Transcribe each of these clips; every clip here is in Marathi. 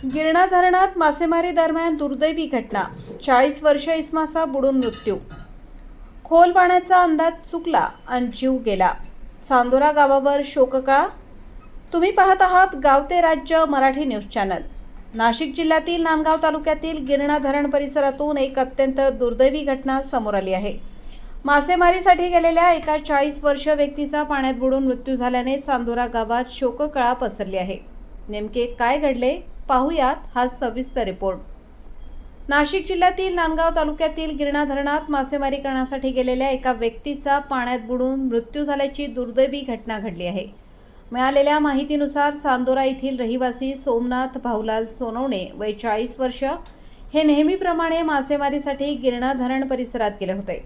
गिरणा धरणात मासेमारी दरम्यान दुर्दैवी घटना। 40 वर्षीय इसमाचा बुडून मृत्यू। खोल पाण्याचा अंदाज चुकला आणि जीव गेला। चांदोरा गावावर शोककळा। तुम्ही पाहत आहात गाव ते राज्य मराठी न्यूज चॅनल। नाशिक जिल्ह्यातील नांदगाव तालुक्यातील गिरणा धरण परिसरातून एक अत्यंत दुर्दैवी घटना समोर आली आहे। मासेमारीसाठी गेलेल्या एका 40 वर्षीय व्यक्तीचा पाण्यात बुडून मृत्यू झाल्याने चांदोरा गावात शोककळा पसरली आहे। नेमके काय घडले पाहूयात हा सविस्तर रिपोर्ट। नाशिक जिल्ह्यातील नांदगाव तालुक्यातील गिरणा धरणात मासेमारी करण्यासाठी गेलेल्या एका व्यक्तीचा पाण्यात बुडून मृत्यू झाल्याची दुर्दैवी घटना घडली आहे। मिळालेल्या माहितीनुसार चांदोरा येथील रहिवासी सोमनाथ भाऊलाल सोनवणे वय 40 वर्ष हे नेहमीप्रमाणे मासेमारीसाठी गिरणा धरण परिसरात गेले होते।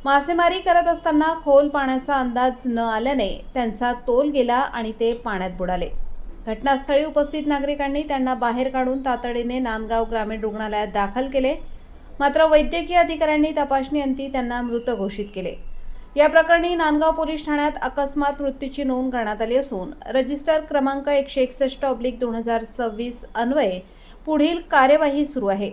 मासेमारी करत असताना खोल पाण्याचा अंदाज न आल्याने त्यांचा तोल गेला आणि ते पाण्यात बुडाले। घटनास्थळी उपस्थित नागरिकांनी त्यांना बाहेर काढून तातडीने नांदगाव ग्रामीण रुग्णालयात दाखल केले, मात्र वैद्यकीय अधिकाऱ्यांनी तपासणीअंती त्यांना मृत घोषित केले। या प्रकरणी नांदगाव पोलीस ठाण्यात अकस्मात मृत्यूची नोंद करण्यात आली असून रजिस्टर क्रमांक 161/2026 अन्वये पुढील कार्यवाही सुरू आहे।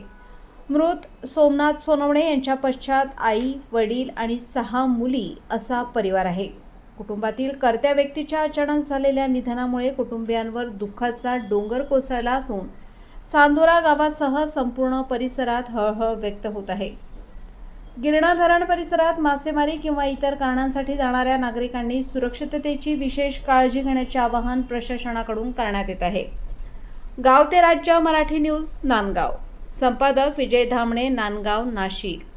मृत सोमनाथ सोनवणे यांच्या पश्चात आई, वडील आणि 6 मुली असा परिवार आहे। कुटुंबातील कर्त्या व्यक्तीच्या अचानक झालेल्या निधनामुळे कुटुंबियांवर दुःखाचा डोंगर कोसळला असून चांदोरा गावासह संपूर्ण परिसरात हळहळ व्यक्त होत आहे। गिरणा धरण परिसरात मासेमारी किंवा इतर कारणांसाठी जाणाऱ्या नागरिकांनी सुरक्षिततेची विशेष काळजी घेण्याचे आवाहन प्रशासनाकडून करण्यात येत आहे। गाव ते राज्य मराठी न्यूज नांदगाव। संपादक विजय धामणे, नांदगाव, नाशिक।